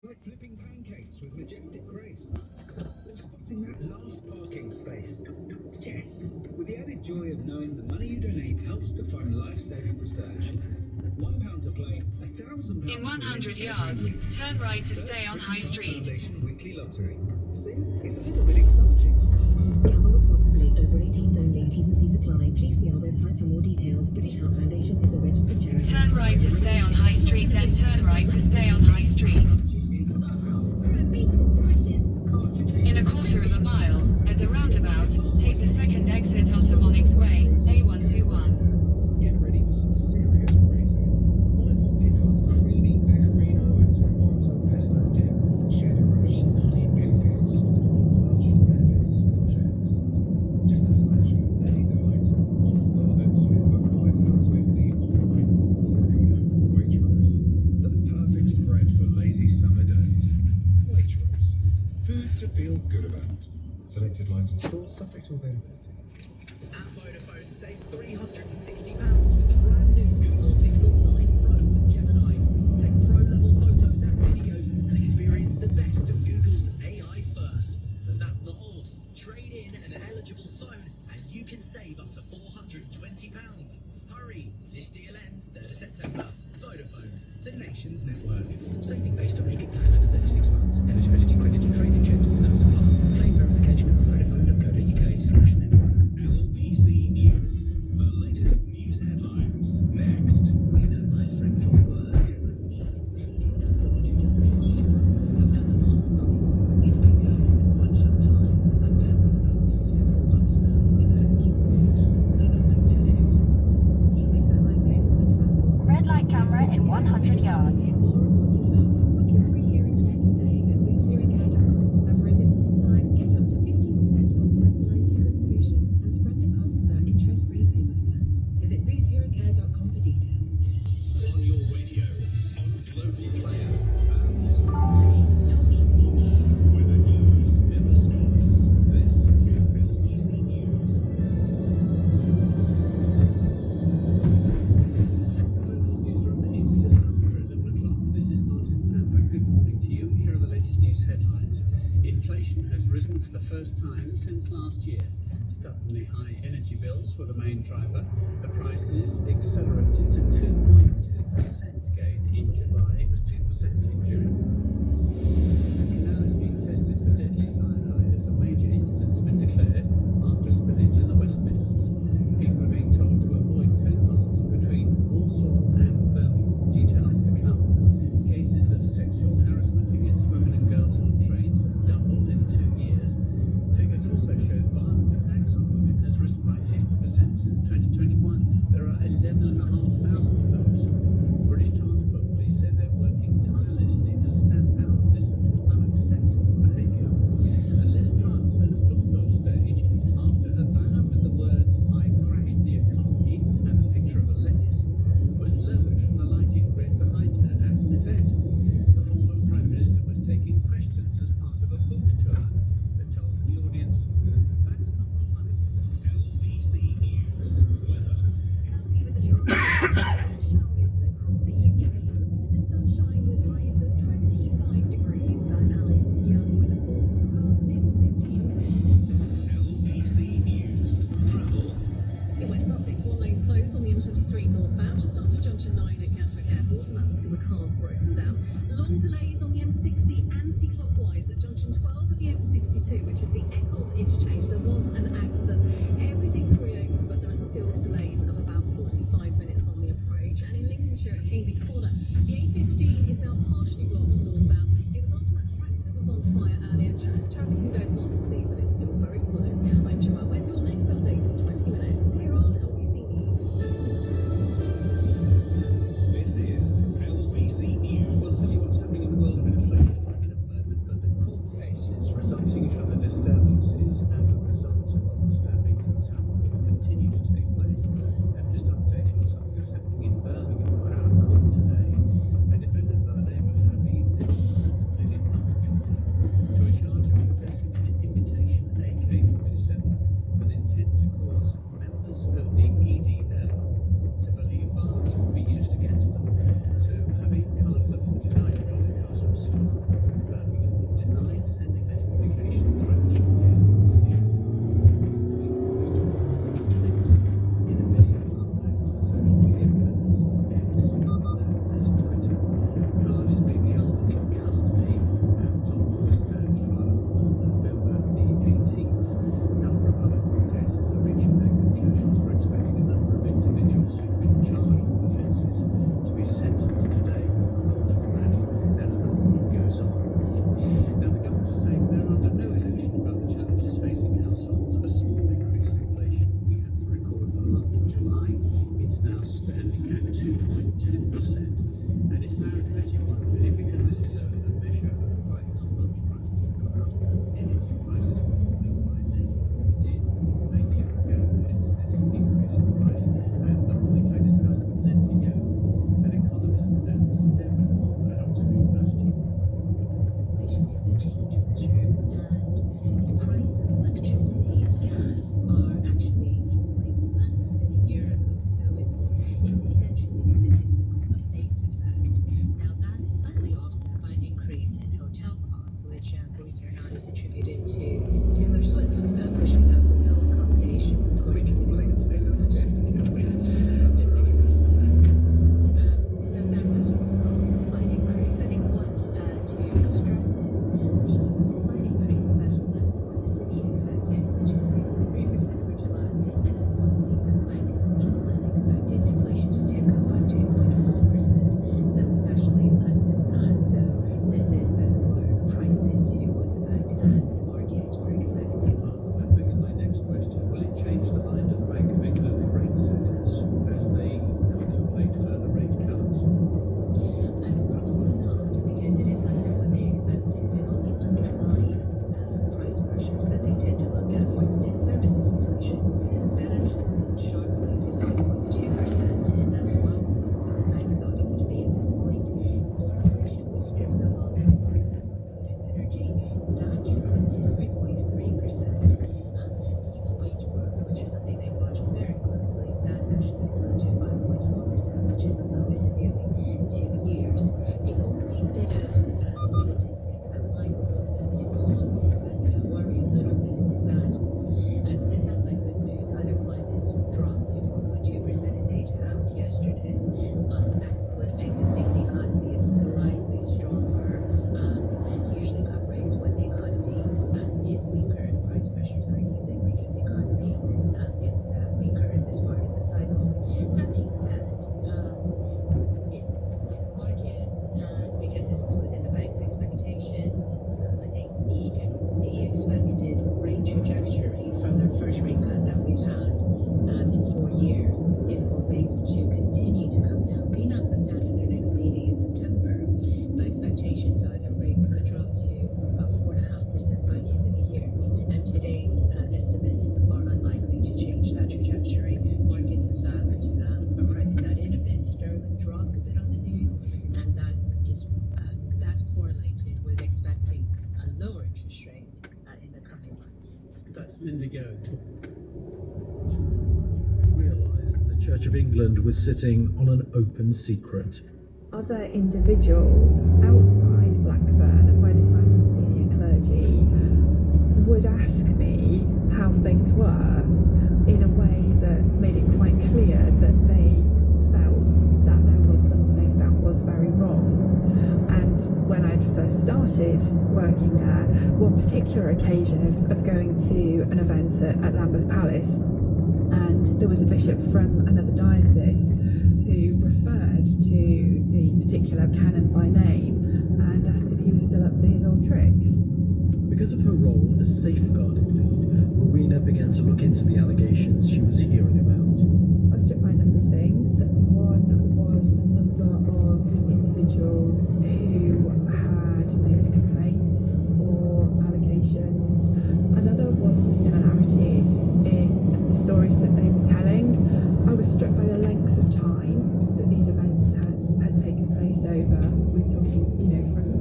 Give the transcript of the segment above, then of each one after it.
Like flipping pancakes with majestic grace. Or spotting that last parking space. Yes, with the added joy of knowing the money you donate helps to fund life-saving research. £1 to play, £1,000 In 100 yards, turn right to stay on High Street. Foundation Weekly Lottery. See, it's a little bit exciting. Gamble responsibly. Over 18s only. T's and C's apply. Please see our website for more details. British Heart Foundation is a registered charity. Turn right to stay on High Street, then turn right to stay on High Street. In a quarter of a mile, at the roundabout, take the second exit onto Monix Way, A121. Get ready for some serious racing. Why not pick up creamy pecorino and tomato pesto dip, cheddar and honey biscuits, or Welsh rarebit Scotch eggs? Just a selection of daily delights on offer at 2 for £5.50 online or your local Waitrose. The perfect spread for lazy summer days. Waitrose. Food to feel good about. Selected lines and stores subject to availability. At Vodafone, save £360 with the brand new Google Pixel 9 Pro with Gemini. Take pro-level photos and videos and experience the best of Google's AI first. But that's not all. Trade in an eligible phone and you can save up to £420. Hurry! This deal ends 3rd of September. Vodafone, the nation's network. Saving based on rebate plan over 36 months. Eligibility credit and trading checks and terms apply. Claim verification at vodafone.co.uk/network. LBC News. The latest news headlines. Next. You know my friend from work. Dating that woman who just met you. You've had them on. Oh, it's been going on for quite some time. I don't several months now. No, don't tell anyone. Do you wish that life came with subtitles? Red light camera in 100 yards. Hear more of what you love. Book your free hearing check today at bootshearingcare.com. And for a limited time, get up to 15% off personalised hearing solutions and spread the cost with our interest-free payment plans. Visit bootshearingcare.com for details. On your radio, on Global Player, and LBC News. where the news never stops. This is LBC News. Global Newsroom, it's just after 11 o'clock. This is Martin Stanford. Good morning to you. Here are the latest news headlines. Inflation has risen for the first time since last year. Stubbornly high energy bills were the main driver. The prices accelerated to 2.2% gain in July. It was 2% in June. Now it's being tested for deadly cyanide as a major incident's been declared after spillage in the West Midlands. People are being told to avoid towpaths between Walsall and Birmingham. Details to come. Cases of sexual harassment against women and girls on trains has doubled in 2 years. Figures also show violent attacks on women has risen by 50% since 2021. There are 11,500 of those. British Transport Police say they're working tirelessly to stamp out this unacceptable behaviour. And Liz Truss has stormed off stage after a banner with the words "I crashed the economy" and a picture of a lettuce was lowered from the lighting grid behind her at an event. The former Prime Minister was taking questions as part of a book tour, but told the audience, "That's not funny." LBC News. Weather. Cloudy with a chance of showers across the UK. With the sunshine with highs of 25 degrees. I'm Alice Young with a full forecast in 15 minutes. LBC News. Travel. In West Sussex, one lane's closed on the M23 northbound, just after junction 9 at Gatwick Airport, and that's because a car's broken down. Long delays on the M60 anti-clockwise at junction 12 at the M62, which is the Eccles interchange. There was an accident. Everything's reopened, but there are still delays of about 45 minutes on the approach. And in Lincolnshire at Caneby Corner, the A15 is now partially blocked northbound. It was after that tractor was on fire earlier. Traffic can go past the sea, but it's still very slow. I'm Joanne Webb. Your next update in 20 minutes here on LBC News. This is LBC News. We'll tell you what's happening in the world of inflation in a moment, but the court cases resulting from the disturbances at change measure, and the price of electricity and gas are actually falling less than a year ago. So it's essentially statistical, a base effect. Now that is slightly offset by an increase in hotel costs, which, believe it or not, is attributed to Taylor Swift pushing up hotel accommodations according to the so that's actually what's causing the slight increase. I think what to stress is the slight increase is actually less than what the city expected, which is 2.3% for July, and importantly, the Bank of England expected inflation to tick up by 2.4%. So it's actually less than that. So this is as it were priced into what the bank and the markets were expecting. That begs my next question. Will it change the mind of the Bank of England rate setters as they contemplate further rate cuts? Probably not, because it is less than what they expected, and all the underlying price pressures that they tend to look at, for instance, services inflation, that actually slowed sharply to 5.2%, and that's well below what the bank thought it would be at this point. Core inflation, which strips out all the line that's like food and energy, that dropped to 3.3%, and even wage growth, which is something they watch very closely, that's actually slowed to 5.4%, which is the lowest in nearly 2 years. The only bit of statistics that might cause them to pause and worry a little bit is that, and this sounds like good news, unemployment dropped to 4.2% in data out yesterday, but that could make them think the economy is slightly stronger, and usually cut rates when the economy is weaker and price pressures are easing because the economy is weaker in this part of the cycle. That being said, markets, because this is within the bank's expectations, I think the expected rate trajectory from the first rate cut that we've had in 4 years is for rates to continue to come down. May not come down in their next meeting in September, but expectations are that rates could drop to about 4.5% by the end of the year. And today's estimates are unlikely to change that trajectory. Markets, in fact, are pricing that in a bit. Sterling dropped a bit on the news, and that's correlated with expecting a lower interest rate in the coming months. That's Linda Go. Realised the Church of England was sitting on an open secret. Other individuals outside Blackburn, and by this I mean senior clergy, would ask me how things were in a way that made it quite clear that they felt that there was something that was very wrong. And when I'd first started working there, one particular occasion of going to an event at Lambeth Palace, and there was a bishop from another diocese who referred to the particular canon by name and asked if he was still up to his old tricks. Because of her role as safeguarding lead, Rowena began to look into the allegations she was hearing about. I was struck by a number of things. One was the number of individuals who had made complaints or allegations. Another was the similarities in the stories that they were telling. I was struck by the length of time that these events had taken place over. We're talking,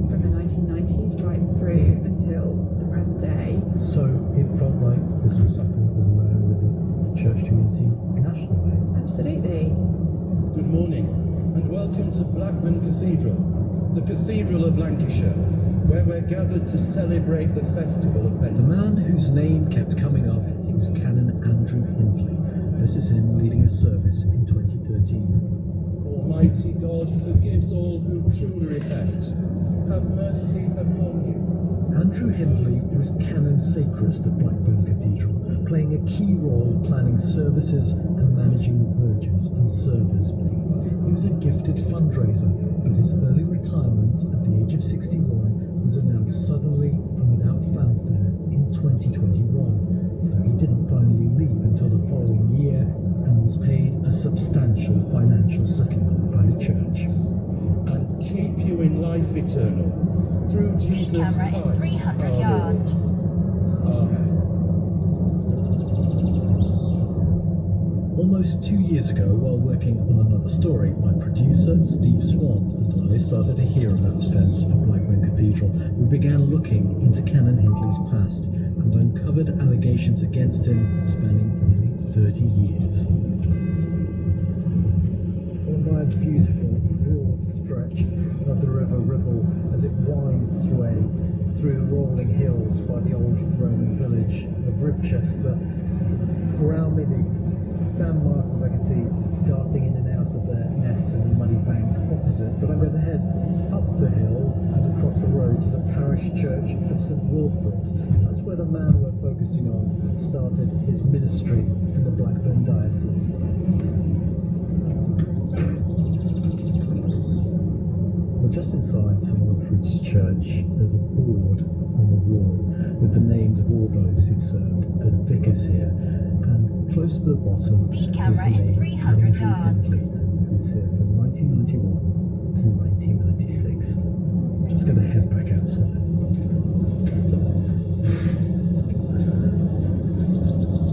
from the 1990s right through until the present day. So it felt like this was something that was known within the church community nationally. Absolutely. Good morning, and welcome to Blackburn Cathedral, the Cathedral of Lancashire, where we're gathered to celebrate the festival of The Pentecost. man whose name kept coming up was Canon Andrew Hindley. This is him leading a service in 2013. Almighty God forgives all who truly repent. Have mercy upon you. Andrew Hindley was Canon Sacrist at Blackburn Cathedral, playing a key role planning services and managing the verges and servers. He was a gifted fundraiser, but his early retirement at the age of 61 was announced suddenly and without fanfare in 2021, though he didn't finally leave until the following year and was paid a substantial financial settlement by the church. And keep you in life eternal, through Jesus Camera in Christ 300 our yards. Lord. Amen. Almost Almost 2 years ago, while working on another story, my producer, Steve Swan, and I started to hear about events at Blackburn Cathedral. We began looking into Canon Hindley's past and uncovered allegations against him spanning nearly 30 years. On by a beautiful, broad stretch of the River Ribble as it winds its way through the rolling hills by the old Roman village of Ribchester. Around me, the sand martins I can see darting in and out of their nests in the muddy bank opposite, but I'm going to head up the hill and across the road to the parish church of St Wilfrid's. That's where the man we're focusing on started his ministry in the Blackburn diocese. Well, just inside St Wilfrid's church, there's a board on the wall with the names of all those who've served as vicars here. And close to the bottom is the name Andrew Hindley, who was here from 1991 to 1996. I'm just going to head back outside.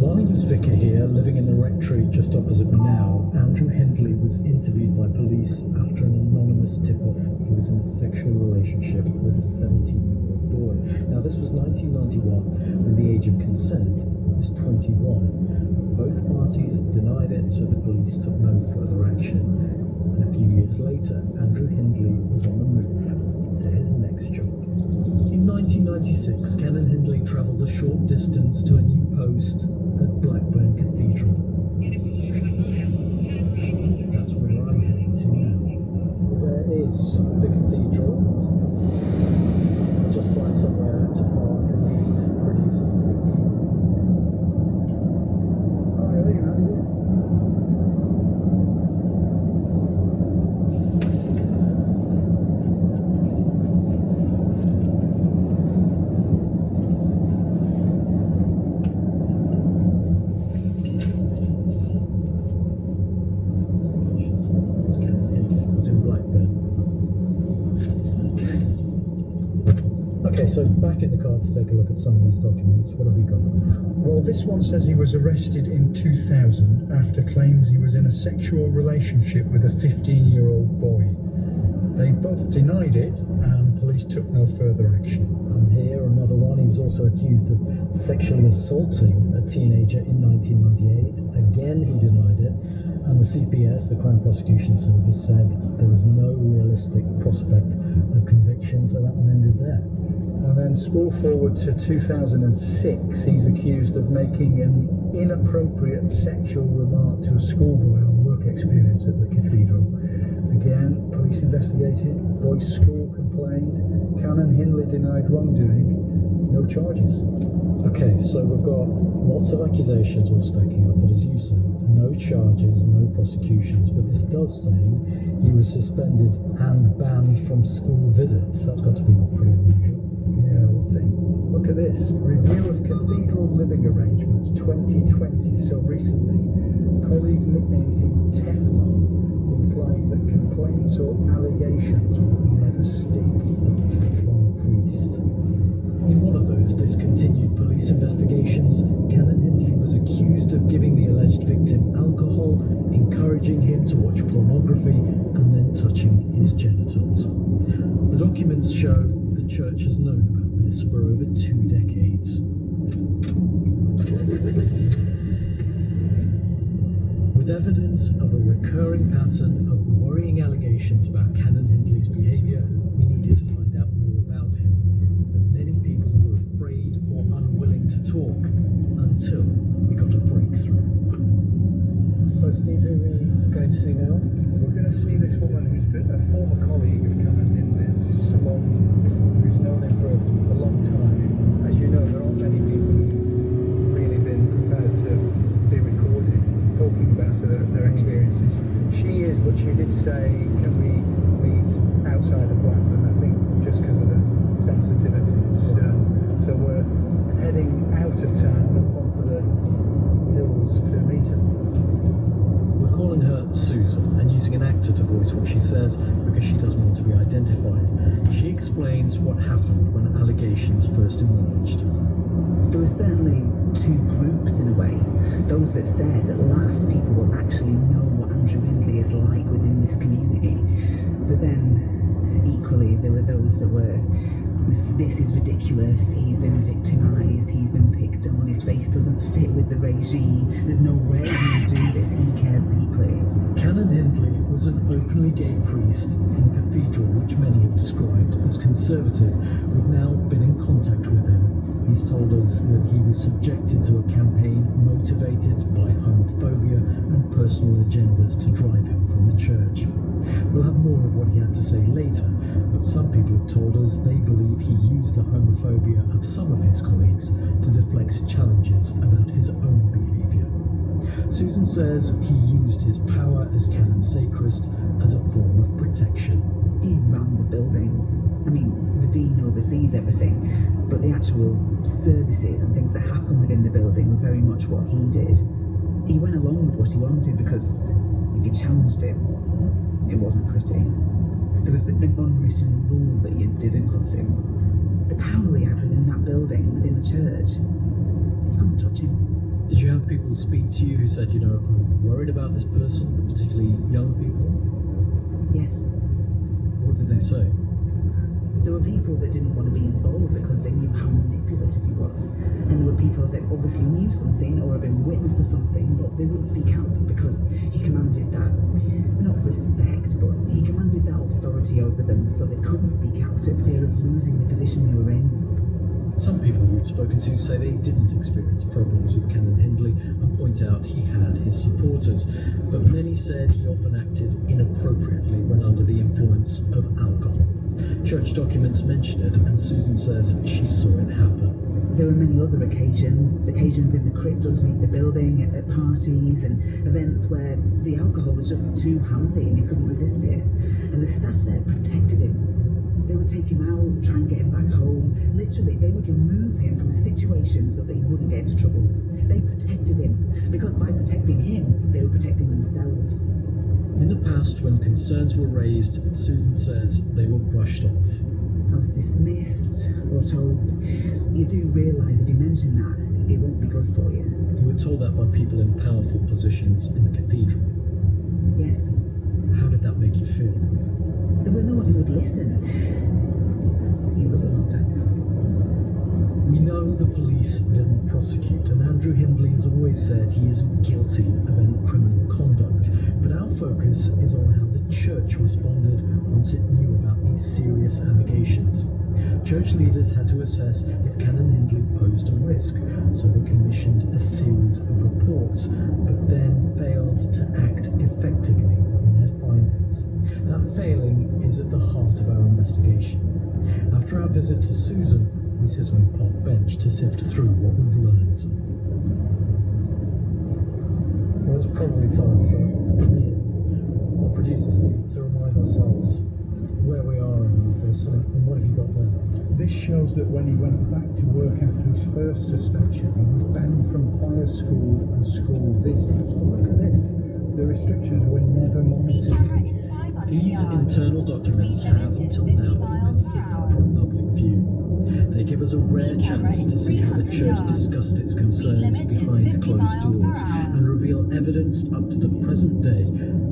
While he was vicar here, living in the rectory just opposite me now, Andrew Hindley was interviewed by police after an anonymous tip-off he was in a sexual relationship with a 17-year-old boy. Now, this was 1991, when the age of consent was 21. Both parties denied it, so the police took no further action. And a few years later, Andrew Hindley was on the move to his next job. In 1996, Canon Hindley travelled a short distance to a new post at Blackburn Cathedral. That's where I'm heading to now. There is the cathedral. I'll just find somewhere to park and meet producer Steve. Okay, so back in the car to take a look at some of these documents. What have we got? Well, this one says he was arrested in 2000 after claims he was in a sexual relationship with a 15-year-old boy. They both denied it, and police took no further action. And here, another one. He was also accused of sexually assaulting a teenager in 1998. Again, he denied it. And the CPS, the Crown Prosecution Service, said there was no realistic prospect of conviction, so that one ended there. And then spool forward to 2006, he's accused of making an inappropriate sexual remark to a schoolboy on work experience at the cathedral. Again, police investigated, boys' school complained, Canon Hindley denied wrongdoing, no charges. Okay, so we've got lots of accusations all stacking up, but as you say, no charges, no prosecutions, but this does say he was suspended and banned from school visits. That's got to be pretty unusual. Yeah, I would think. Look at this. Review of cathedral living arrangements 2020, so recently. Colleagues nicknamed him Teflon, implying that complaints or allegations would never stick. The Teflon priest. In one of those discontinued police investigations, Canon Hindley was accused of giving the alleged victim alcohol, encouraging him to watch pornography, and then touching his genitals. The documents show the church has known about this for over 2 decades. With evidence of a recurring pattern of worrying allegations about Canon Hindley's behaviour, we needed to find out more about him. But many people were afraid or unwilling to talk until we got a breakthrough. So Steve, who are we going to see now? We're going to see this woman who's been a former colleague of Canon Hindley's, someone who's known him for a long time. As you know, there aren't many people who've really been prepared to be recorded talking about their experiences. She is, but she did say, can we meet outside of Blackburn? I think just because of the sensitivities. So we're heading out of town onto the hills to meet her. We're calling calling her Susan and using an actor to voice what she says because she doesn't want to be identified. She explains what happened when allegations first emerged. There were certainly two groups in a way. Those that said at last people will actually know what Andrew Hindley is like within this community. But then equally there were those that were, this is ridiculous, he's been victimised, he's been picked on, his face doesn't fit with the regime, there's no way he would do this, he cares deeply. Canon Hindley was an openly gay priest in a cathedral which many have described as conservative. We've now been in contact with him. He's told us that he was subjected to a campaign motivated by homophobia and personal agendas to drive him from the church. We'll have more of what he had to say later, but some people have told us they believe he used the homophobia of some of his colleagues to deflect challenges about his own behaviour. Susan says he used his power as canon sacrist as a form of protection. He ran the building. I mean, the dean oversees everything, but the actual services and things that happen within the building were very much what he did. He went along with what he wanted because if you challenged him, it wasn't pretty. There was an unwritten rule that you didn't cross him. The power he had within that building, within the church, you couldn't touch him. Did you have people speak to you who said, I'm worried about this person, particularly young people? Yes. What did they say? There were people that didn't want to be involved because they knew how manipulative he was. And there were people that obviously knew something or had been witness to something, but they wouldn't speak out because he commanded that, not respect, but he commanded that authority over them so they couldn't speak out at fear of losing the position they were in. Some people we've spoken to say they didn't experience problems with Canon Hindley and point out he had his supporters, but many said he often acted inappropriately when under the influence of alcohol. Church documents mention it, and Susan says she saw it happen. There were many other occasions in the crypt underneath the building, at parties and events where the alcohol was just too handy and he couldn't resist it. And the staff there protected him. They would take him out, try and get him back home. Literally, they would remove him from a situation so that he wouldn't get into trouble. They protected him, because by protecting him, they were protecting themselves. In the past, when concerns were raised, Susan says they were brushed off. I was dismissed or told, you do realise if you mention that, it won't be good for you. You were told that by people in powerful positions in the cathedral? Yes. How did that make you feel? There was no one who would listen. It was a long time ago. We know the police didn't prosecute, and Andrew Hindley has always said he isn't guilty of any criminal conduct, but our focus is on how the church responded once it knew about these serious allegations. Church leaders had to assess if Canon Hindley posed a risk, so they commissioned a series of reports, but then failed to act effectively in their findings. That failing is at the heart of our investigation. After our visit to Susan, we sit on a park bench to sift through what we've learned. Well, it's probably time for me and our producer Steve to remind ourselves where we are in all of this and what have you got there? This shows that when he went back to work after his first suspension, he was banned from choir school and school visits. But look at this. The restrictions were never monitored. These internal documents have until now been hidden from public view. They give us a rare chance to see how the church discussed its concerns behind closed doors and reveal evidence up to the present day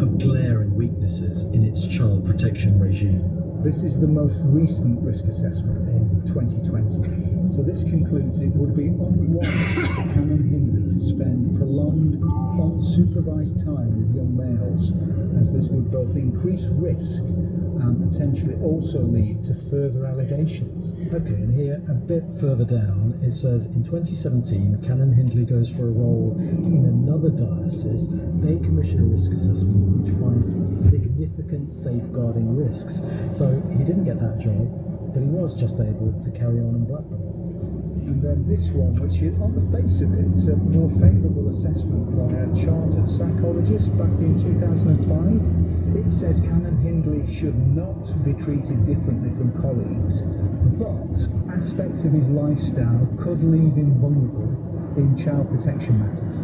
of glaring weaknesses in its child protection regime. This is the most recent risk assessment in 2020. So this concludes it would be unwise for Canon Hindley to spend prolonged, unsupervised time with young males, as this would both increase risk and potentially also lead to further allegations. Okay, and here a bit further down it says in 2017 Canon Hindley goes for a role in another diocese. They commission a risk assessment which finds significant safeguarding risks. So he didn't get that job, but he was just able to carry on in Blackburn. And then this one, which is, on the face of it, it's a more favourable assessment by a chartered psychologist back in 2005. It says Canon Hindley should not be treated differently from colleagues, but aspects of his lifestyle could leave him vulnerable in child protection matters.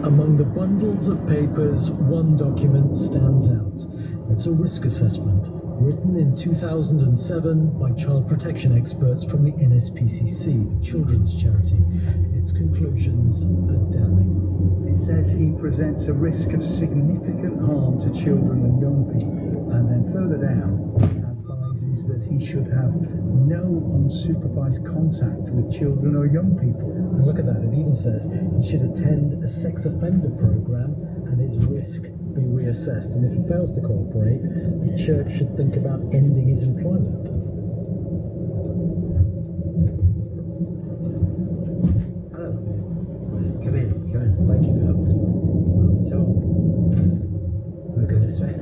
Among the bundles of papers, one document stands out. It's a risk assessment written in 2007 by child protection experts from the NSPCC, the children's charity. Its conclusions are damning. It says he presents a risk of significant harm to children and young people, and then further down advises that he should have no unsupervised contact with children or young people. And look at that, it even says he should attend a sex offender program and his risk be reassessed. And if he fails to cooperate, the church should think about ending his employment. Hello. Come in. Thank you for having me. Not at all. We'll go this way.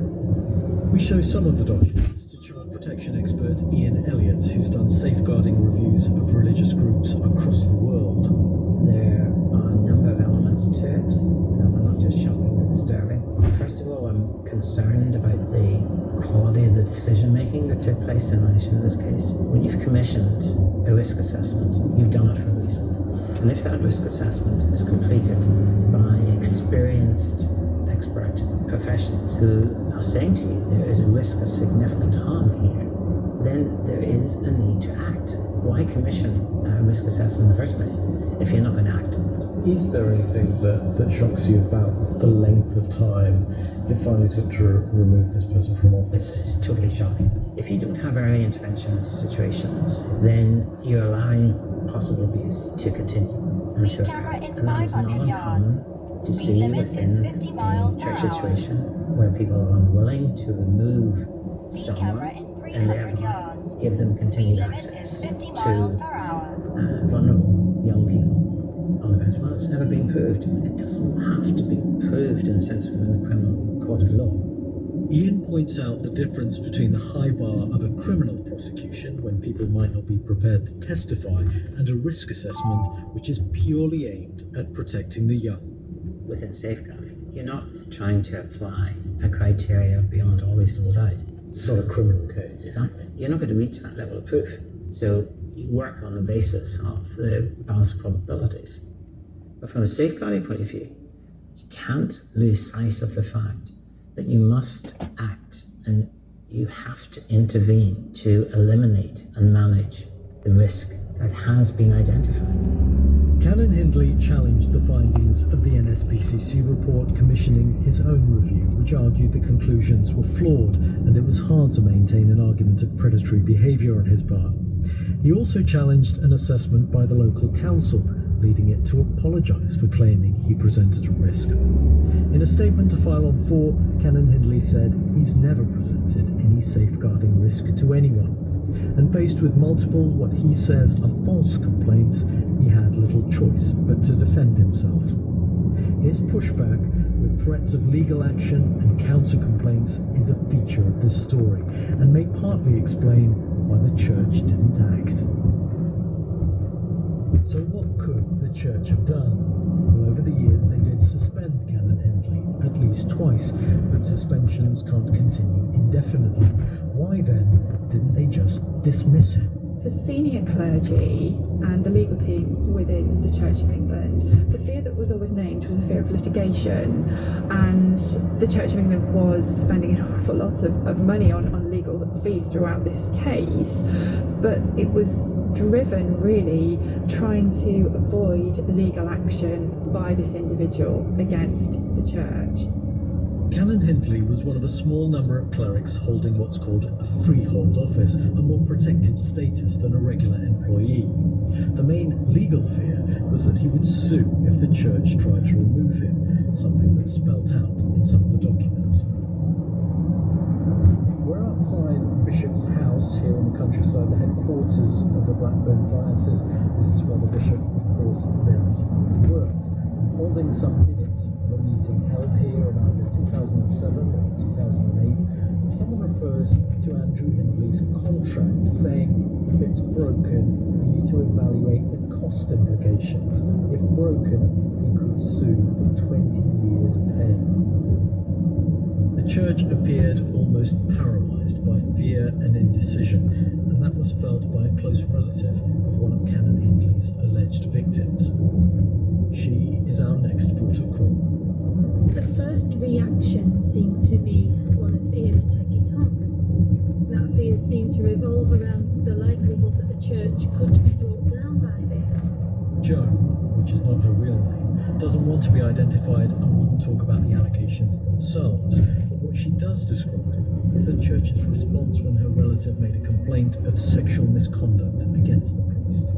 We show some of the documents to child protection expert Ian Elliott, who's done safeguarding reviews of religious groups across the world. There are a number of elements to it that are not just shocking and disturbing. First of all, I'm concerned about the quality of the decision making that took place in relation to this case. When you've commissioned a risk assessment, you've done it for a reason. And if that risk assessment is completed by experienced expert professionals who are saying to you there is a risk of significant harm here, then there is a need to act. Why commission a risk assessment in the first place if you're not going to act on it? Is there anything that shocks you about the length of time it finally took to remove this person from office? It's totally shocking. If you don't have early intervention into situations, then you're allowing possible abuse to continue and to occur. And that is not uncommon to see within a church situation where people are unwilling to remove someone and thereby give them continued access to vulnerable young people on the grounds. Well, it's never been proved. It doesn't have to be proved in the sense of in the criminal court of law. Ian points out the difference between the high bar of a criminal prosecution, when people might not be prepared to testify, and a risk assessment which is purely aimed at protecting the young. Within safeguarding, you're not trying to apply a criteria of beyond all reasonable doubt. It's not a criminal case. Exactly. You're not going to reach that level of proof. So you work on the basis of the balance of probabilities. But from a safeguarding point of view, you can't lose sight of the fact that you must act and you have to intervene to eliminate and manage the risk that has been identified. Canon Hindley challenged the findings of the NSPCC report, commissioning his own review, which argued the conclusions were flawed and it was hard to maintain an argument of predatory behaviour on his part. He also challenged an assessment by the local council, leading it to apologise for claiming he presented a risk. In a statement to File on 4, Canon Hindley said he's never presented any safeguarding risk to anyone, and faced with multiple, what he says are false complaints, he had little choice but to defend himself. His pushback, with threats of legal action and counter-complaints, is a feature of this story, and may partly explain why the church didn't act. So what could the church have done? Well, over the years they did suspend Canon Hindley at least twice, but suspensions can't continue indefinitely. Why then didn't they just dismiss him? For senior clergy and the legal team within the Church of England, the fear that was always named was a fear of litigation, and the Church of England was spending an awful lot of money on legal fees throughout this case, but it was driven really trying to avoid legal action by this individual against the church. Canon Hindley was one of a small number of clerics holding what's called a freehold office, a more protected status than a regular employee. The main legal fear was that he would sue if the church tried to remove him, something that's spelt out in some of the documents. We're outside Bishop's house here in the countryside, the headquarters of the Blackburn Diocese. This is where the bishop, of course, lives and works. Holding some minutes of a meeting held here in either 2007 or 2008, someone refers to Andrew Hindley's contract, saying if it's broken, you need to evaluate the cost implications. If broken, he could sue for 20 years' pay. The church appeared almost paralysed by fear and indecision, and that was felt by a close relative of one of Canon Hindley's alleged victims. She is our next port of call. church could be brought down by this. Joan, which is not her real name, doesn't want to be identified and wouldn't talk about the allegations themselves. But what she does describe is the church's response when her relative made a complaint of sexual misconduct against the priest.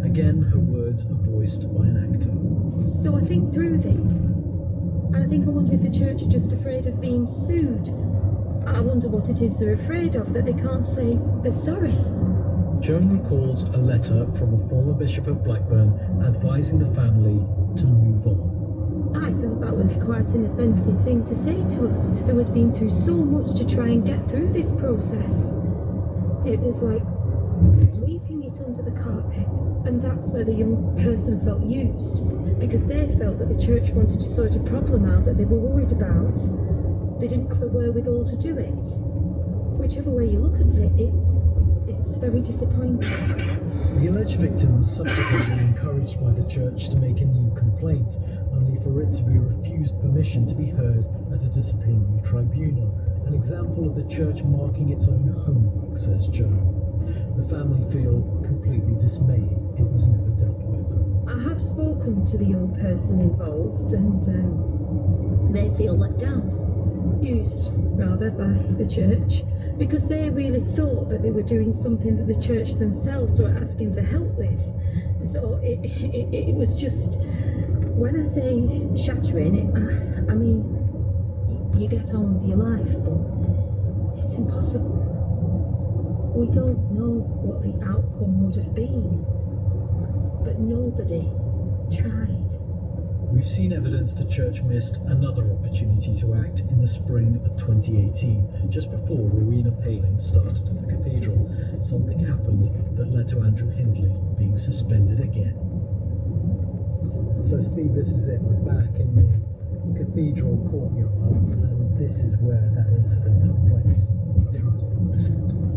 Again, her words are voiced by an actor. So I think through this, and I think I wonder if the church are just afraid of being sued. I wonder what it is they're afraid of, that they can't say they're sorry. Joan recalls a letter from a former Bishop of Blackburn advising the family to move on. I thought that was quite an offensive thing to say to us, who had been through so much to try and get through this process. It was like sweeping it under the carpet, and that's where the young person felt used, because they felt that the church wanted to sort a problem out that they were worried about. They didn't have the wherewithal to do it. Whichever way you look at it, it's very disappointing. The alleged victim was subsequently encouraged by the church to make a new complaint, only for it to be refused permission to be heard at a disciplinary tribunal. An example of the church marking its own homework, says Joan. The family feel completely dismayed it was never dealt with. I have spoken to the young person involved, and they feel let down. Used, rather, by the church, because they really thought that they were doing something that the church themselves were asking for help with. So it was just, when I say shattering, I mean, you get on with your life, but it's impossible. We don't know what the outcome would have been, but nobody tried. We've seen evidence the church missed another opportunity to act in the spring of 2018, just before Rowena Palin started at the cathedral. Something happened that led to Andrew Hindley being suspended again. So Steve, this is it. We're back in the cathedral courtyard, and this is where that incident took place. That's right.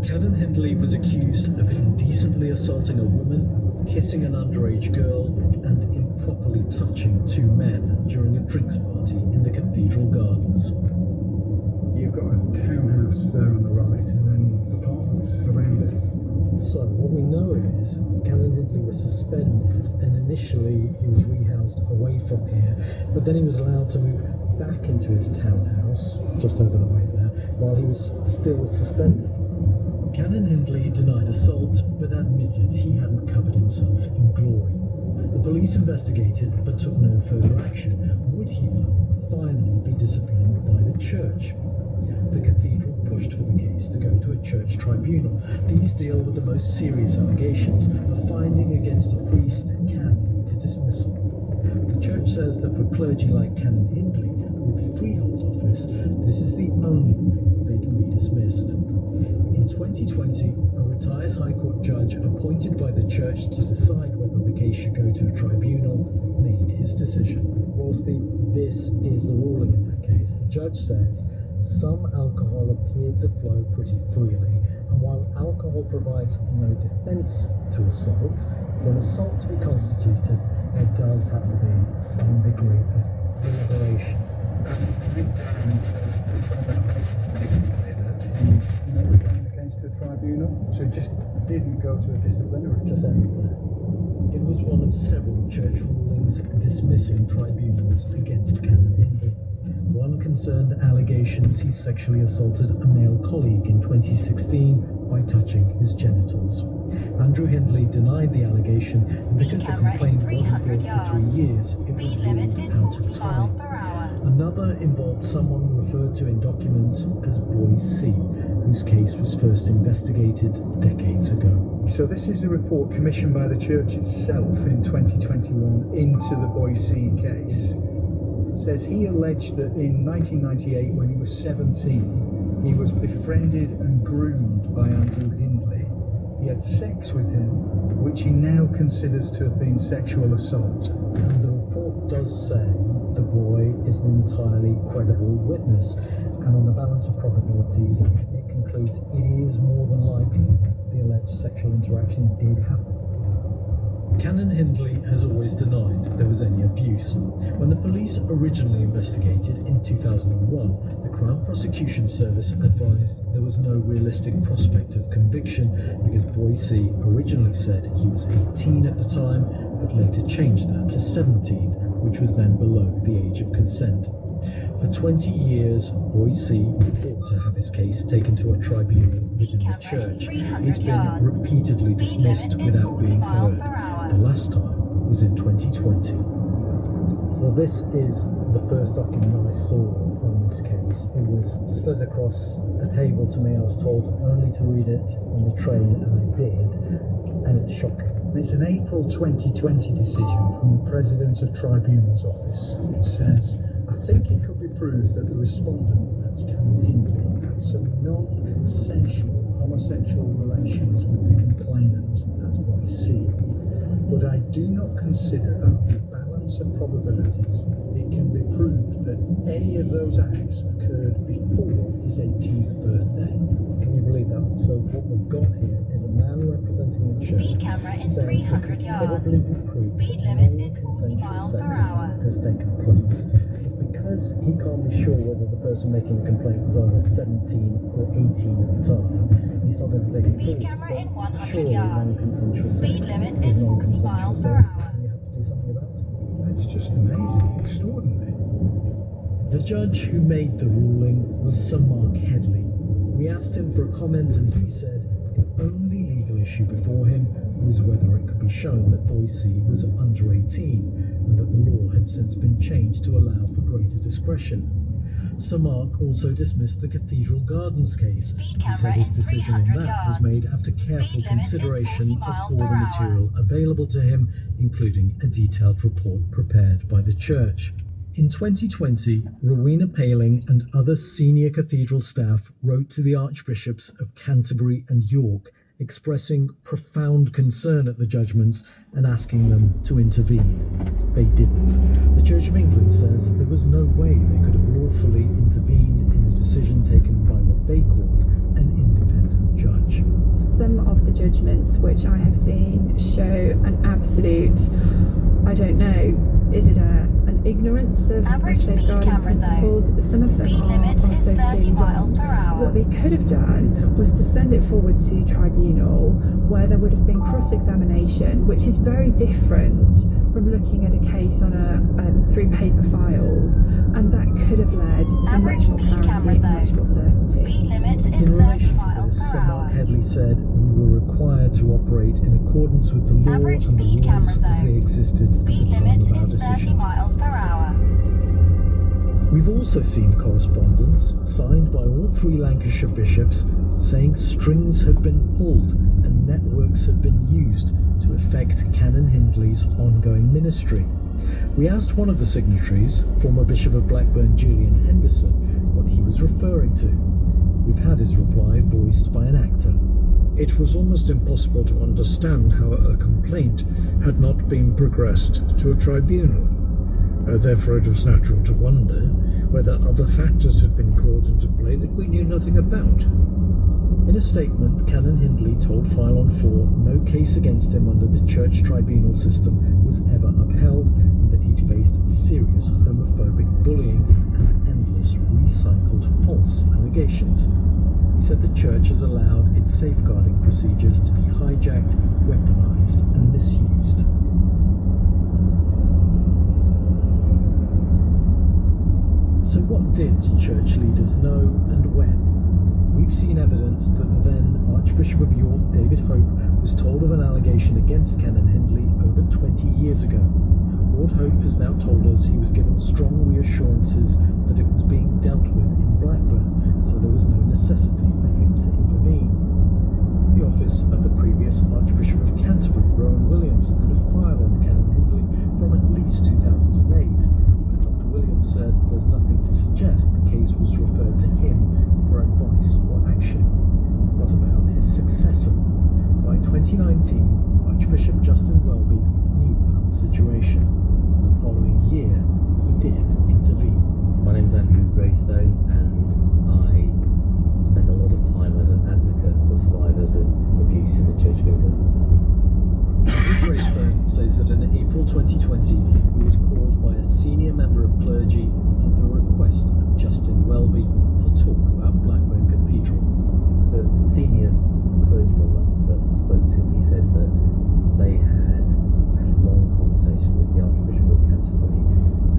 Canon Hindley was accused of indecently assaulting a woman, kissing an underage girl, and improperly touching two men during a drinks party in the cathedral gardens. You've got a townhouse there on the right, and then apartments around it. So what we know is Canon Hindley was suspended, and initially he was rehoused away from here, but then he was allowed to move back into his townhouse just over the way there while he was still suspended. Canon Hindley denied assault, but admitted he hadn't covered himself in glory. The police investigated, but took no further action. Would he, though, finally be disciplined by the church? The cathedral pushed for the case to go to a church tribunal. These deal with the most serious allegations. A finding against a priest can lead to dismissal. The church says that for clergy like Canon Hindley, with freehold office, this is the only way they can be dismissed. In 2020, a retired High Court judge appointed by the church to decide whether the case should go to a tribunal made his decision. Well, Steve, this is the ruling in that case. The judge says some alcohol appeared to flow pretty freely, and while alcohol provides no defence to assault, for an assault to be constituted, there does have to be some degree of deliberation. He's not referring the case to a tribunal, so it just didn't go to a disciplinary. Just ends there. It was one of several church rulings dismissing tribunals against Canon Hindley. One concerned allegations he sexually assaulted a male colleague in 2016 by touching his genitals. Andrew Hindley denied the allegation, and because the complaint wasn't brought for 3 years, it was ruled out of time. Another involved someone referred to in documents as Boy C, whose case was first investigated decades ago. So this is a report commissioned by the church itself in 2021 into the Boy C case. It says he alleged that in 1998, when he was 17, he was befriended and groomed by Andrew Hindley. He had sex with him, which he now considers to have been sexual assault. And the report does say the boy is an entirely credible witness, and on the balance of probabilities, it concludes it is more than likely the alleged sexual interaction did happen. Canon Hindley has always denied there was any abuse. When the police originally investigated in 2001, the Crown Prosecution Service advised there was no realistic prospect of conviction because Boise originally said he was 18 at the time, but later changed that to 17, which was then below the age of consent. For 20 years, Boise fought to have his case taken to a tribunal within the church. It's been repeatedly dismissed without being heard. The last time was in 2020. Well, this is the first document I saw on this case. It was slid across a table to me. I was told only to read it on the train, and I did, and it's shocking. It's an April 2020 decision from the President of Tribunal's office. It says, I think it could be proved that the respondent, that's Canon Hindley, had some non-consensual homosexual relations with the complainant, that's Boise. But I do not consider that on the balance of probabilities, it can be proved that any of those acts occurred before his 18th birthday. Can you believe that? So what we've got here is a man representing the church saying it could probably be proved that non-consensual sex has taken place. Because he can't be sure whether the person making the complaint was either 17 or 18 at the time, he's not going to take it forward. But surely non-consensual sex is non-consensual sex, and you have to do something about it. It's just amazing, extraordinary. The judge who made the ruling was Sir Mark Headley. We asked him for a comment, and he said the only legal issue before him was whether it could be shown that Boise was under 18 and that the law had since been changed to allow for greater discretion. Sir Mark also dismissed the Cathedral Gardens case. He said his decision on that was made after careful consideration of all the material available to him, including a detailed report prepared by the church. In 2020, Rowena Paling and other senior cathedral staff wrote to the Archbishops of Canterbury and York, expressing profound concern at the judgments and asking them to intervene. They didn't. The Church of England says there was no way they could have lawfully intervened in a decision taken by what they called an independent judge. Some of the judgments which I have seen show an absolute, I don't know, is it an ignorance of safeguarding principles? Some of them are so clearly wrong. What they could have done was to send it forward to tribunal where there would have been cross-examination, which is very different from looking at a case on through paper files, and that could have led to much more clarity and much more certainty. In relation to this, Sir Mark Headley said we were required to operate in accordance with the law and the rules as they existed at the time of our decision. We've also seen correspondence signed by all three Lancashire bishops saying strings have been pulled and networks have been used to affect Canon Hindley's ongoing ministry. We asked one of the signatories, former Bishop of Blackburn Julian Henderson, what he was referring to. We've had his reply voiced by an actor. It was almost impossible to understand how a complaint had not been progressed to a tribunal. Therefore, it was natural to wonder whether other factors had been called into play that we knew nothing about. In a statement, Canon Hindley told File on 4 no case against him under the church tribunal system was ever upheld, and that he'd faced serious homophobic bullying and endless recycled false allegations. He said the church has allowed its safeguarding procedures to be hijacked, weaponized, and misused. So what did church leaders know and when? We've seen evidence that the then Archbishop of York, David Hope, was told of an allegation against Canon Hindley over 20 years ago. Lord Hope has now told us he was given strong reassurances that it was being dealt with in Blackburn, so there was no necessity for him to intervene. The office of the previous Archbishop of Canterbury, Rowan Williams, had a file on Canon Hindley from at least 2008. Williams said there's nothing to suggest the case was referred to him for advice or action. What about his successor? By 2019, Archbishop Justin Welby knew about the situation. The following year, he did intervene. My name's Andrew Greystone, and I spend a lot of time as an advocate for survivors of abuse in the Church of England. Andrew Greystone says that in April 2020, he was called by a senior member of clergy at the request of Justin Welby to talk about Blackburn Cathedral. The senior clergyman that spoke to me said that they had a long conversation with the Archbishop of Canterbury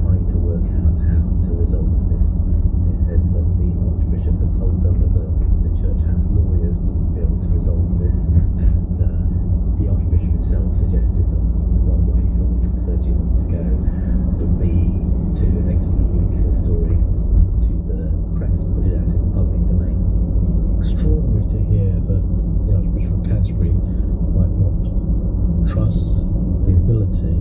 trying to work out how to resolve this. They said that the Archbishop had told them that the church has lawyers wouldn't be able to resolve this, and the Archbishop himself suggested that one way for this clergyman to go would be to effectively leak the story to the press, put it out in the public domain. Extraordinary to hear that the Archbishop of Canterbury might not trust the ability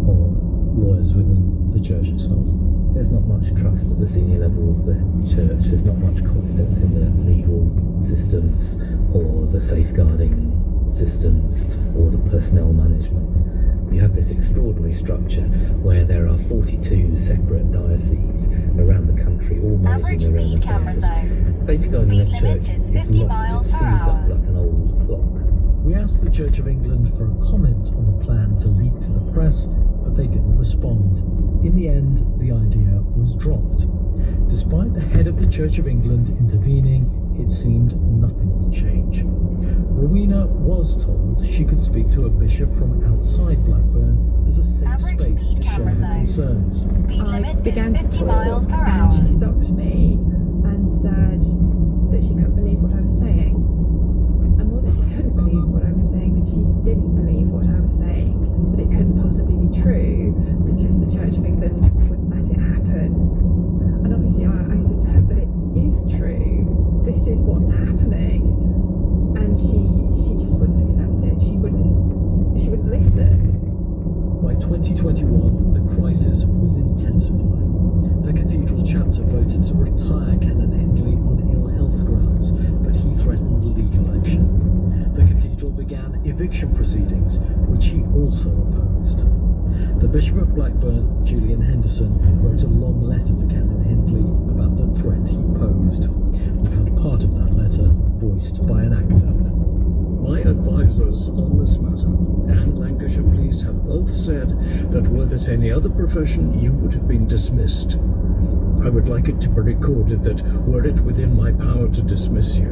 of lawyers within the church itself. There's not much trust at the senior level of the church. There's not much confidence in the legal systems or the safeguarding systems or the personnel management. You have this extraordinary structure where there are 42 separate dioceses around the country, all managing their own affairs. Safeguarding the church is locked, it's seized up like an old clock. We asked the Church of England for a comment on the plan to leak to the press, but they didn't respond. In the end, the idea was dropped. Despite the head of the Church of England intervening, it seemed nothing would change. Rowena was told she could speak to a bishop from outside Blackburn as a safe space to share her concerns. I began to talk and she stopped me and said that she couldn't believe what I was saying. And more that she couldn't believe what I was saying, that she didn't believe what I was saying, that it couldn't possibly be true because the Church of England wouldn't let it happen. And obviously I said to her, but it is true. This is what's happening. And she just wouldn't accept it. She wouldn't listen. By 2021, the crisis was intensifying. The cathedral chapter voted to retire Canon Hindley on ill health grounds, but he threatened legal action. The cathedral began eviction proceedings, which he also opposed. The Bishop of Blackburn, Julian Henderson, wrote a long letter to Canon Hindley about the threat he posed. We've had part of that letter voiced by an actor. My advisors on this matter and Lancashire Police have both said that were this any other profession, you would have been dismissed. I would like it to be recorded that were it within my power to dismiss you,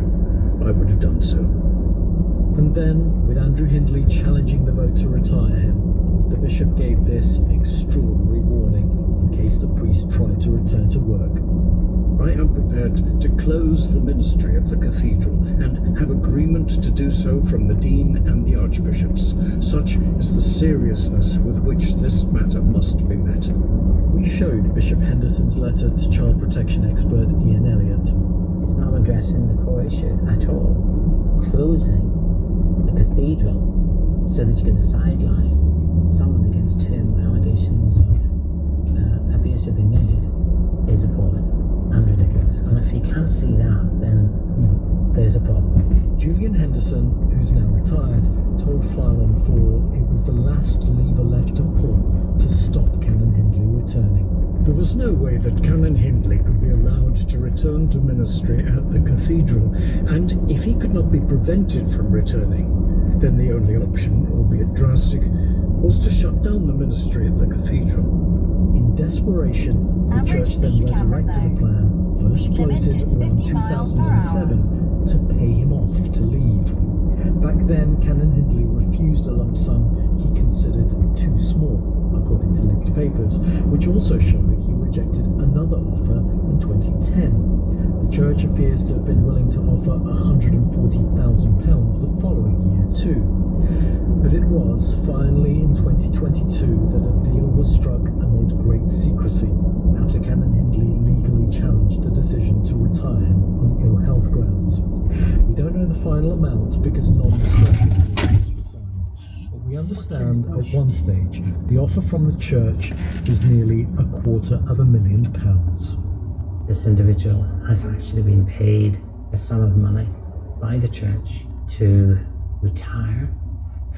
I would have done so. And then, with Andrew Hindley challenging the vote to retire him, the bishop gave this extraordinary warning in case the priest tried to return to work. I am prepared to close the ministry of the cathedral and have agreement to do so from the Dean and the Archbishops. Such is the seriousness with which this matter must be met. We showed Bishop Henderson's letter to child protection expert Ian Elliott. It's not addressing the core issue at all. Closing the cathedral so that you can sideline someone against whom allegations of abuse have been made is appalling and ridiculous. And if you can't see that, then there's a problem. Julian Henderson, who's now retired, told File on 4 it was the last lever left to pull to stop Canon Hindley returning. There was no way that Canon Hindley could be allowed to return to ministry at the cathedral, and if he could not be prevented from returning, then the only option, albeit drastic, was to shut down the ministry at the cathedral. In desperation, the church then resurrected a plan, first floated around 2007, to pay him off to leave. Back then, Canon Hindley refused a lump sum he considered too small, according to linked papers, which also show he rejected another offer in 2010. The church appears to have been willing to offer £140,000 the following year too. But it was finally in 2022 that a deal was struck amid great secrecy, after Canon Hindley legally challenged the decision to retire him on ill health grounds. We don't know the final amount because non-disclosure agreements were signed, but we understand at one stage the offer from the church was nearly £250,000. This individual has actually been paid a sum of money by the church to retire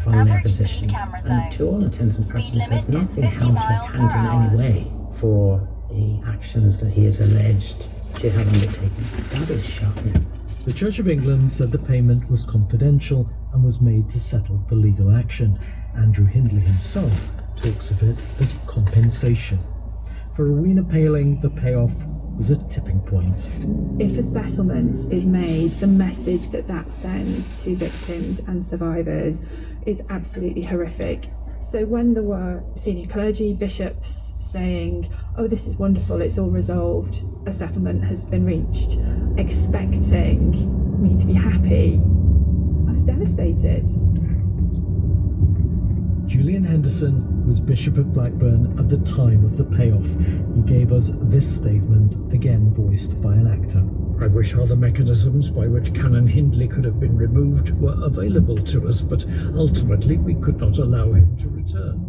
from their position, and to all intents and purposes has not been held to account in any way for the actions that he is alleged to have undertaken. That is shocking. The Church of England said the payment was confidential and was made to settle the legal action. Andrew Hindley himself talks of it as compensation. For Rowena Paling, the payoff was a tipping point. If a settlement is made, the message that sends to victims and survivors is absolutely horrific. So when there were senior clergy, bishops saying, oh, this is wonderful, it's all resolved, a settlement has been reached, expecting me to be happy, I was devastated. Julian Henderson was Bishop of Blackburn at the time of the payoff. He gave us this statement, again voiced by an actor. I wish other mechanisms by which Canon Hindley could have been removed were available to us, but ultimately we could not allow him to return.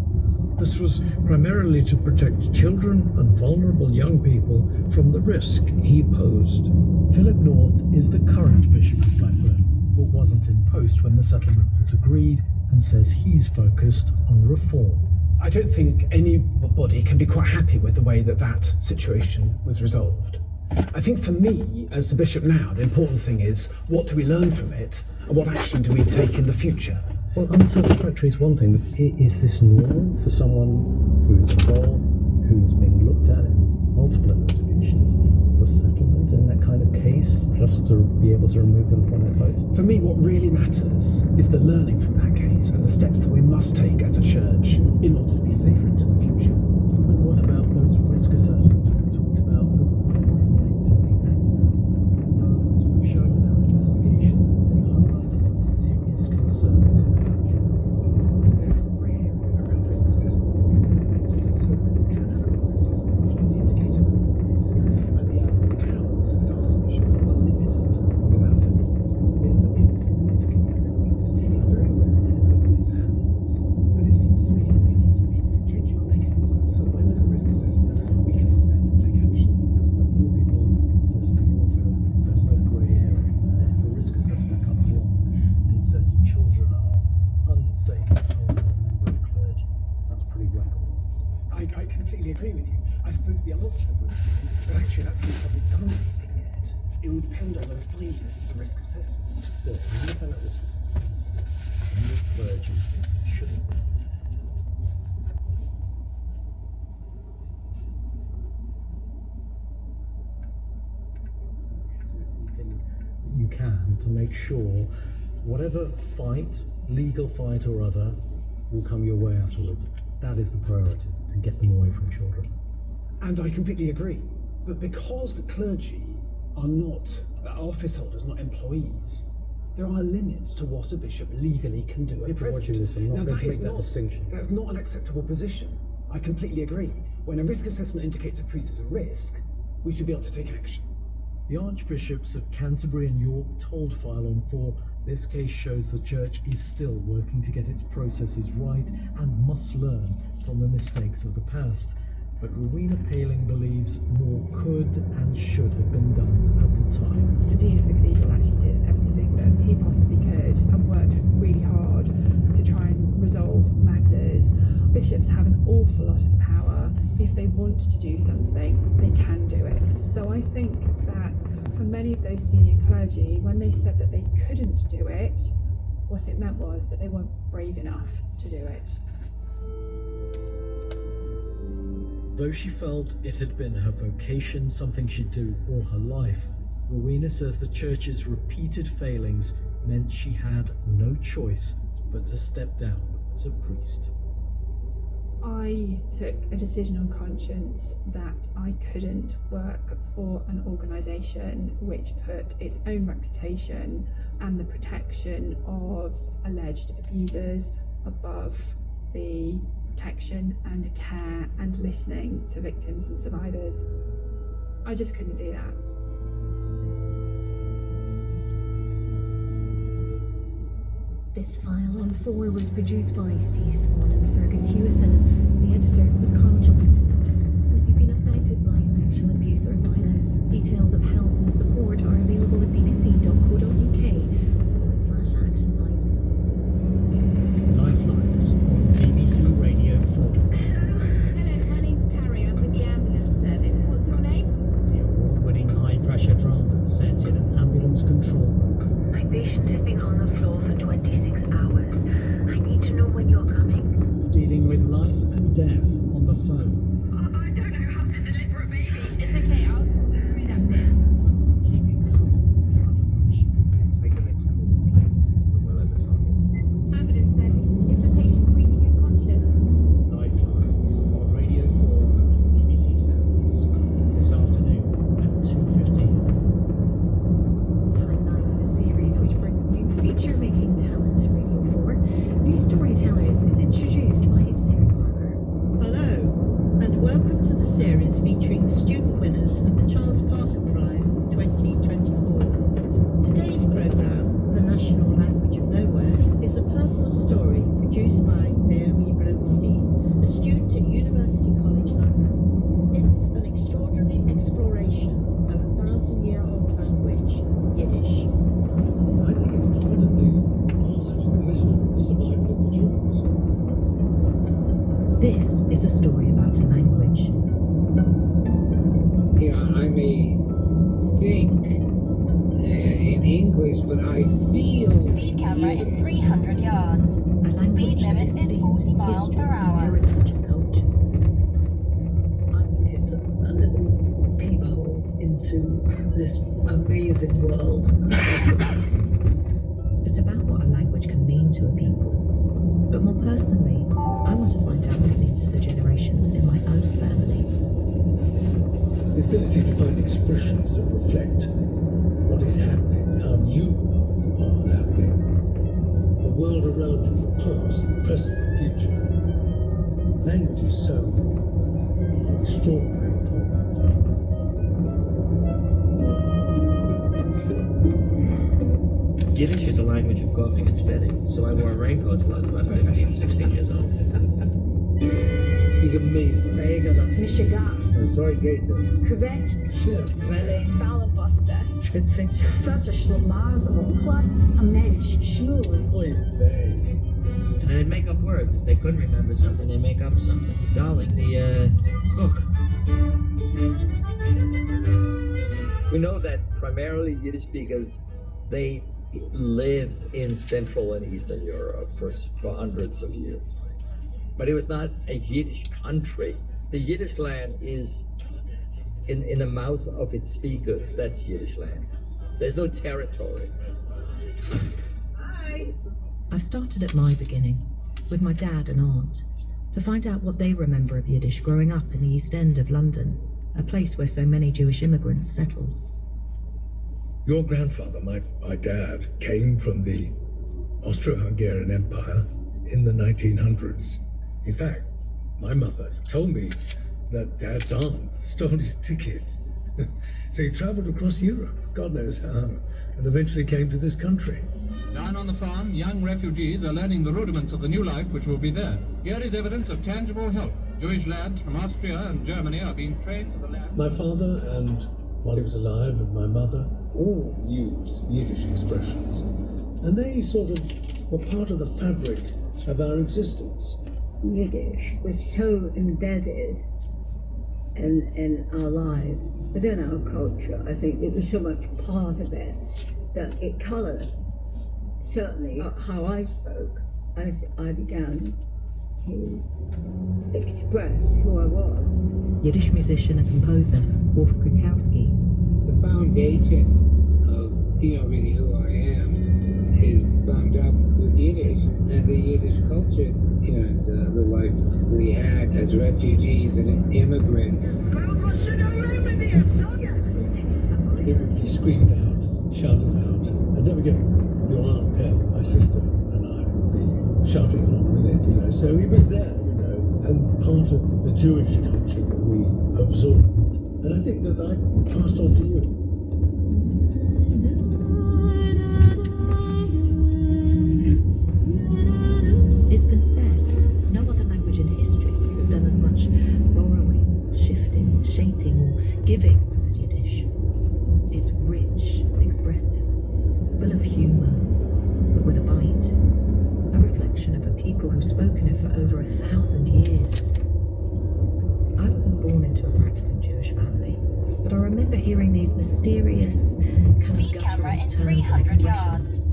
This was primarily to protect children and vulnerable young people from the risk he posed. Philip North is the current Bishop of Blackburn, but wasn't in post when the settlement was agreed, and says he's focused on reform. I don't think anybody can be quite happy with the way that situation was resolved. I think for me, as the bishop now, the important thing is, what do we learn from it, and what action do we take in the future? Well, unsatisfactory is one thing, but is this normal for someone who is involved, who's being looked at in multiple investigations, for settlement in that kind of case, just to be able to remove them from their post? For me, what really matters is the learning from that case and the steps that we must take as a church in order to be safer into the future. But what about those risk assessments we talked about that weren't effectively acted on? Even though, as we've shown in our investigation, they highlighted serious concerns about Canon. There is a grey area around risk assessments. Surveys can have a risk assessment which can indicate a level of risk, and the powers of the Archbishop are limited. But that, for me, is a significant weakness. It's very rare that this happens, but it seems to me that we need to be changing our mechanisms so when there's a risk assessment, we can suspend and take action. There are people listening who feel there's no grey area there. If a risk assessment comes along and says children are unsafe around a member of clergy, that's pretty record. I completely agree with you. I suppose the answer would be that actually that piece hasn't done anything yet. It would depend on the findings of the risk assessment. Still, independent risk assessment and the clergy shouldn't be. Anything that you can to make sure whatever fight, legal fight or other, will come your way afterwards. That is the priority, to get them away from children. And I completely agree. But because the clergy are not office holders, not employees, there are limits to what a bishop legally can do at present. Now that's not an acceptable position. I completely agree. When a risk assessment indicates a priest is a risk, we should be able to take action. The Archbishops of Canterbury and York told File on 4 this case shows the Church is still working to get its processes right and must learn from the mistakes of the past. But Rowena Paling believes more could and should have been done at the time. The Dean of the Cathedral actually did everything that he possibly could and worked really hard to try and resolve matters. Bishops have an awful lot of power. If they want to do something, they can do it. So I think that for many of those senior clergy, when they said that they couldn't do it, what it meant was that they weren't brave enough to do it. Though she felt it had been her vocation, something she'd do all her life, Rowena says the Church's repeated failings meant she had no choice but to step down as a priest. I took a decision on conscience that I couldn't work for an organisation which put its own reputation and the protection of alleged abusers above the protection and care and listening to victims and survivors. I just couldn't do that. This File on 4 was produced by Steve Swan and Fergus Hewison. The editor was Carl Johnston. And if you've been affected by sexual abuse or violence, details of help and support are available at bbc.co.uk/actionline. Lifelines on BBC Radio 4. Hello, my name's Carrie. I'm with the ambulance service. What's your name? The award-winning high-pressure drama set in an ambulance control room. My patient has been on the floor for 26 death on the phone. It's okay, I'll talk you through that bit. Take the next call, please. We're well over time. Ambulance service. Is the patient breathing and conscious? Lifelines on Radio 4 and BBC Sounds this afternoon at 2:15. Time 9 for the series, which brings new feature-making talent to Radio 4. New Storytellers is introduced by Sarah Parker. Hello, and welcome to the series featuring student winners of the Charles Parker Prize 2024. Today's programme, The National Language of Nowhere, is a personal story produced by Naomi Blomstein, a student at University College London. It's an extraordinary exploration of a 1,000-year-old language, Yiddish. I think it's part of the answer to the mystery of the survival of the Jews. This is a story about a language. Yeah, I may think in English, but I feel. Speed camera in 300 yards. A language Speed with limit is distinct 40 miles history, per hour. heritage and culture. I think it's a little peephole into this amazing world of the past. It's about what a language can mean to a people. But more personally, I want to find out what it means to the generations in my own family. The ability to find expressions that reflect what is happening, how you are happening, the world around you, the past, the present, the future. Language is so extraordinarily important. Yiddish is a language of coughing and spitting, so I wore a raincoat till I was about 15, 16 years old. He's amazing. Michigan. Zeugators. Kvetch. Quelle. Fallenbuster. Schwitzing. Such a schlamazel. Klutz. A mensch. Schmooze. Oy vey. And they'd make up words. If they couldn't remember something, they make up something. Darling, the, hook. We know that primarily Yiddish speakers, they lived in Central and Eastern Europe for hundreds of years. But it was not a Yiddish country. The Yiddish land is in the mouth of its speakers. That's Yiddish land. There's no territory. I've started at my beginning, with my dad and aunt, to find out what they remember of Yiddish growing up in the East End of London, a place where so many Jewish immigrants settled. Your grandfather, my dad, came from the Austro-Hungarian Empire in the 1900s. In fact, my mother told me that Dad's aunt stole his ticket. So he traveled across Europe, God knows how, and eventually came to this country. Down on the farm, young refugees are learning the rudiments of the new life which will be there. Here is evidence of tangible help. Jewish lads from Austria and Germany are being trained for the land. My father, and while he was alive, and my mother, all used Yiddish expressions. And they sort of were part of the fabric of our existence. Yiddish was so embedded in our lives, within our culture. I think it was so much part of it that it coloured certainly how I spoke as I began to express who I was. Yiddish musician and composer Wolf Krukowski. The foundation of, really who I am is bound up with Yiddish and the Yiddish culture, and the life we had as refugees and immigrants. It would be screamed out, shouted out, and don't forget, your Aunt Pep, my sister, and I would be shouting along with it, So it was there, and part of the Jewish culture that we absorbed. And I think that I passed on to you. It's been said, no other language in history has done as much borrowing, shifting, shaping, or giving as Yiddish. It's rich, expressive, full of humour, but with a bite. A reflection of a people who've spoken it for over 1,000 years. I wasn't born into a practicing Jewish family, but I remember hearing these mysterious, kind of guttural terms and expressions.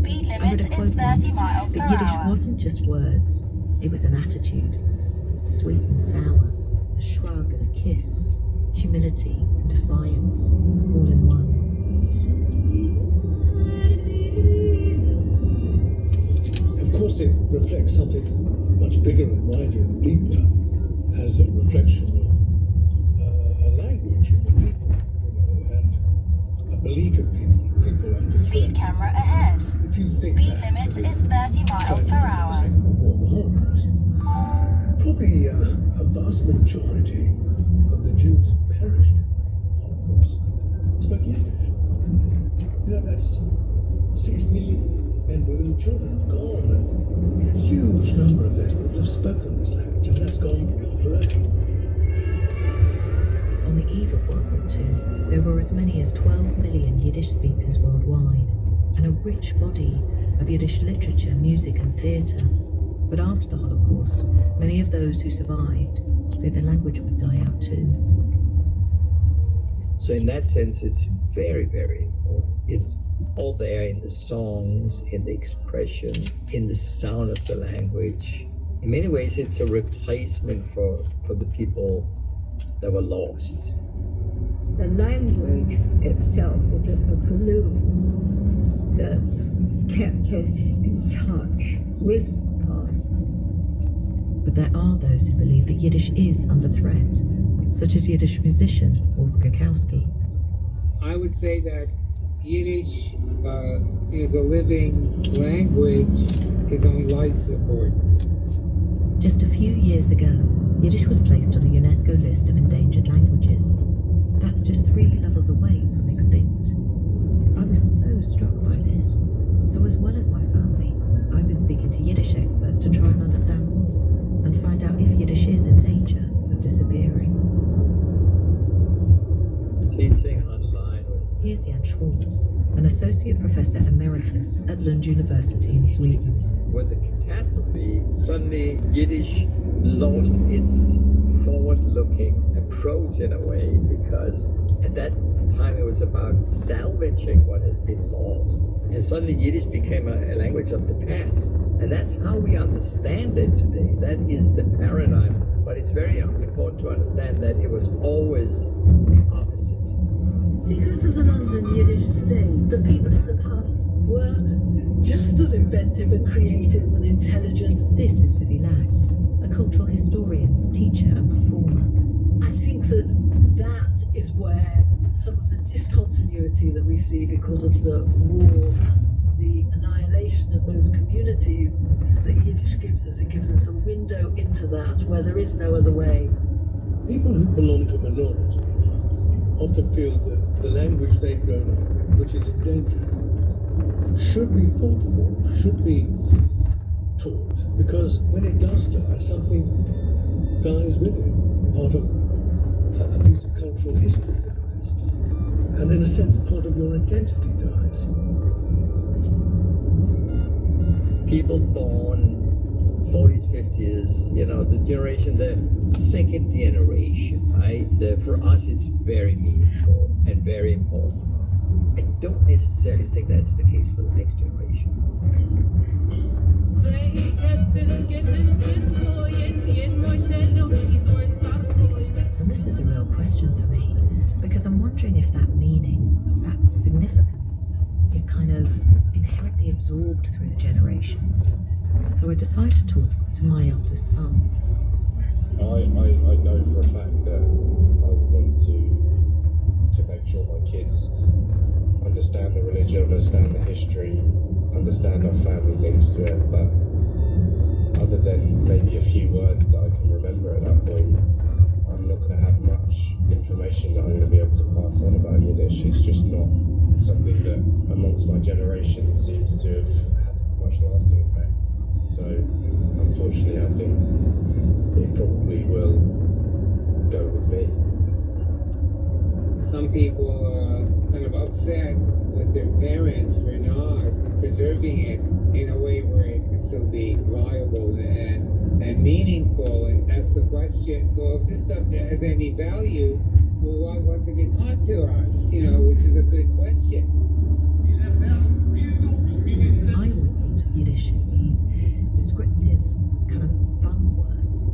I read a quote once that Yiddish wasn't just words, it was an attitude. sweet and sour, a shrug and a kiss, humility and defiance, all in one. Of course, it reflects something much bigger and wider and deeper as a reflection of a language of a people, and a beleaguered people under threat. Speed camera ahead. If you think Speed back limit to the is 30 miles per tragedies of the hour. Second World War, the Holocaust, probably a vast majority of the Jews who perished in the Holocaust spoke Yiddish. That's 6 million men, women, and children have gone, and a huge number of those people have spoken this language, and that's gone forever. On the eve of World War II, there were as many as 12 million Yiddish speakers worldwide, and a rich body of Yiddish literature, music, and theatre. But after the Holocaust, many of those who survived feared their language would die out too. So in that sense, it's very, very important. It's all there in the songs, in the expression, in the sound of the language. In many ways, it's a replacement for the people that were lost. The language itself was a glue that kept us in touch with the past. But there are those who believe that Yiddish is under threat, such as Yiddish musician Wolf Gurkowski. I would say that Yiddish is a living language, is on life support. Just a few years ago, Yiddish was placed on the UNESCO list of endangered languages. That's just 3 levels away from extinct. I was so struck by this. So as well as my family, I've been speaking to Yiddish experts to try and understand more and find out if Yiddish is in danger of disappearing. Teaching online. Here's Jan Schwartz, an associate professor emeritus at Lund University in Sweden. With the catastrophe, suddenly Yiddish lost its forward-looking approach in a way, because at that time it was about salvaging what had been lost. And suddenly Yiddish became a language of the past. And that's how we understand it today. That is the paradigm. But it's very important to understand that it was always the opposite. Seekers of the London Yiddish state, the people of the past were just as inventive and creative and intelligent. This is Vivi Lax, a cultural historian, teacher and performer. I think that is where some of the discontinuity that we see because of the war and the annihilation of those communities that Yiddish gives us. It gives us a window into that where there is no other way. People who belong to a minority often feel that the language they've grown up with, which is endangered, should be fought for, should be taught, because when it does die, something dies with it. Part of a piece of cultural history dies, and in a sense, part of your identity dies. People born 40s, 50s, the generation, the second generation, right? For us, it's very meaningful and very important. I don't necessarily think that's the case for the next generation. And this is a real question for me, because I'm wondering if that meaning, that significance, is kind of inherently absorbed through the generations. So I decide to talk to my eldest son. I know for a fact that I want to make sure my kids understand the religion, understand the history, understand our family links to it, but other than maybe a few words that I can remember at that point, I'm not going to have much information that I'm going to be able to pass on about Yiddish. It's just not something that amongst my generation seems to have had much lasting effect. So unfortunately I think it probably will go with me. Some people are kind of upset with their parents for not preserving it in a way where it can still be viable and meaningful, and ask the question, well, if this stuff has any value, well, why wasn't it taught to us? Which is a good question. I always thought of Yiddish as these descriptive, kind of fun words.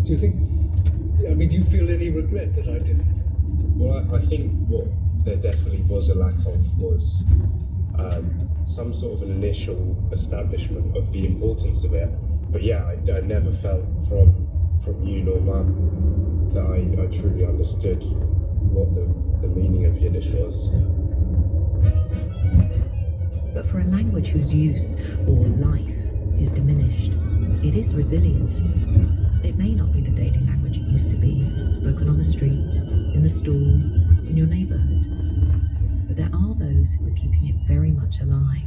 Do you think? I mean, do you feel any regret that I didn't? Well, I think what there definitely was a lack of was some sort of an initial establishment of the importance of it. But yeah, I never felt from you nor Mum that I truly understood what the meaning of Yiddish was. But for a language whose use or life is diminished, it is resilient. It may not be the daily language it used to be, spoken on the street, in the store, in your neighbourhood. But there are those who are keeping it very much alive.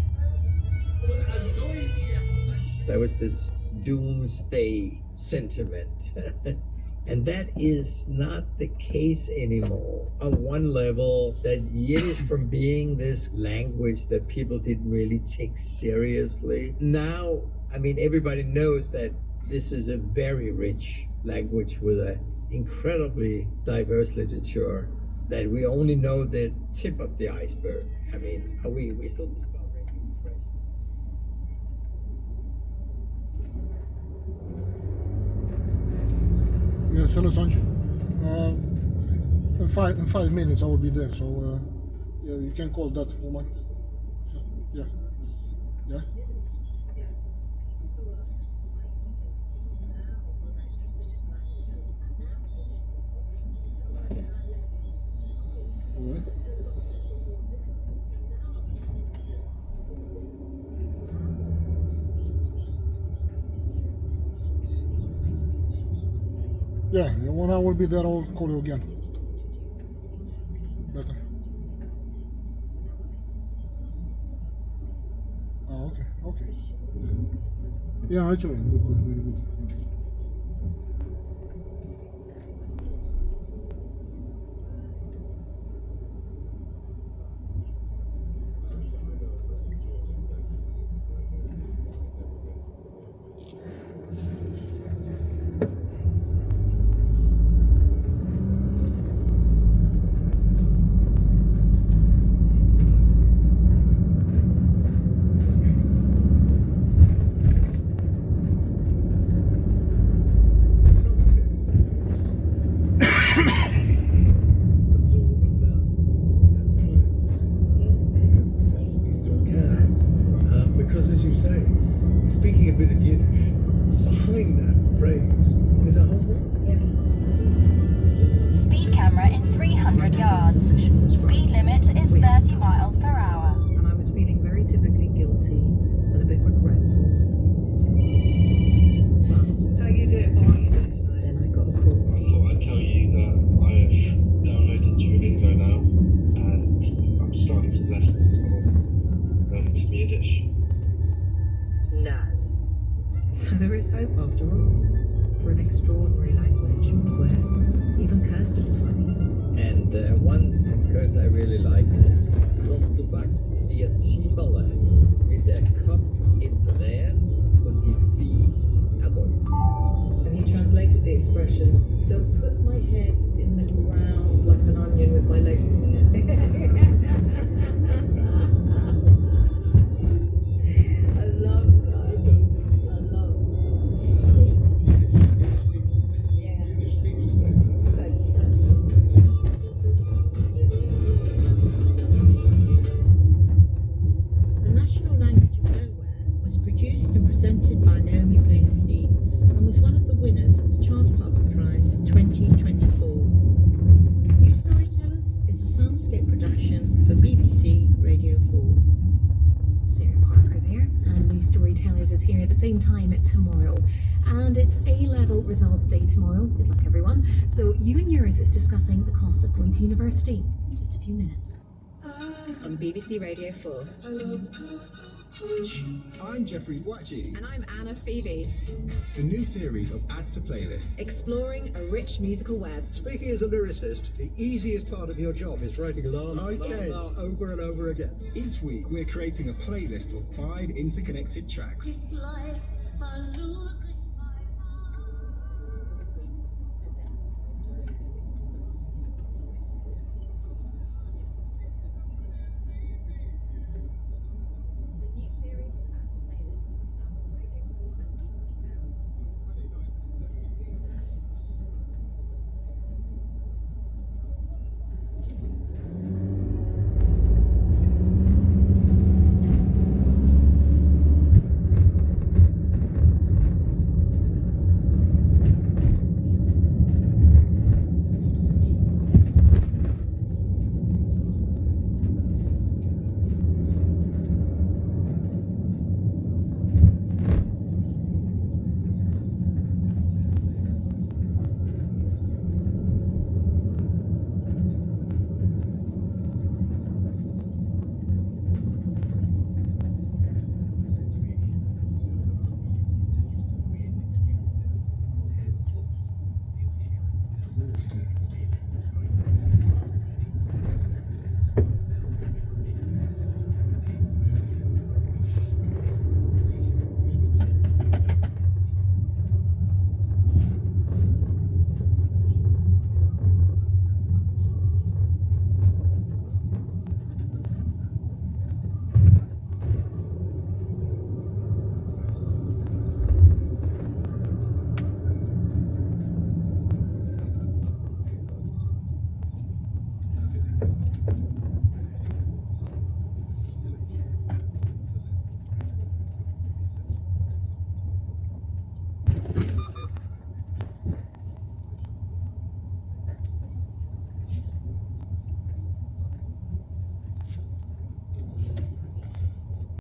There was this doomsday sentiment. And that is not the case anymore. On one level, that Yiddish from being this language that people didn't really take seriously, now, I mean, everybody knows that this is a very rich language with an incredibly diverse literature, that we only know the tip of the iceberg. I mean, we still discovering new treasures. Yes, hello, Sancho. In 5 minutes I will be there, so yeah, you can call that woman. Yeah, yeah. All right. Yeah, when I will be there, I will call you again. Better. Oh, okay, okay. Yeah, actually, good, very good. Thank you. Because as you say, speaking a bit of Yiddish, behind that phrase is a whole world. Speed camera in 300 yards. Speed limit is 30 miles per hour. And I was feeling very typically guilty and a bit regretful. But How you doing? How are you doing tonight? then I got a call. I thought I'd tell you that I have downloaded Duolingo now, and I'm starting some lessons on learning some Yiddish. No. So there is hope after all, for an extraordinary language where even curses are funny. And one curse I really like is "Sollst du wachsen wie ein Zieberle, mit der Kopf hinterher und die Fies herunter." And he translated the expression, "Don't put my head in the ground like an onion with my legs in the I love that. I love Yiddish speakers say that. The National Language of Nowhere was produced and presented by Naomi Bloomstein and was one of the winners of the Charles Parker Prize 2024. New Storytellers is a soundscape production for BBC Radio 4. Sarah Parker there, and New Storytellers is here at the same time tomorrow. And it's A-level results day tomorrow. Good luck, everyone. So you and yours is discussing the cost of going to university in just a few minutes. On BBC Radio 4. I'm Jeffrey Watchie. And I'm Anna Phoebe. The new series of Add to Playlist. Exploring a rich musical web. Speaking as a lyricist, the easiest part of your job is writing la Okay. la la over and over again. Each week, we're creating a playlist of 5 interconnected tracks. It's like I lose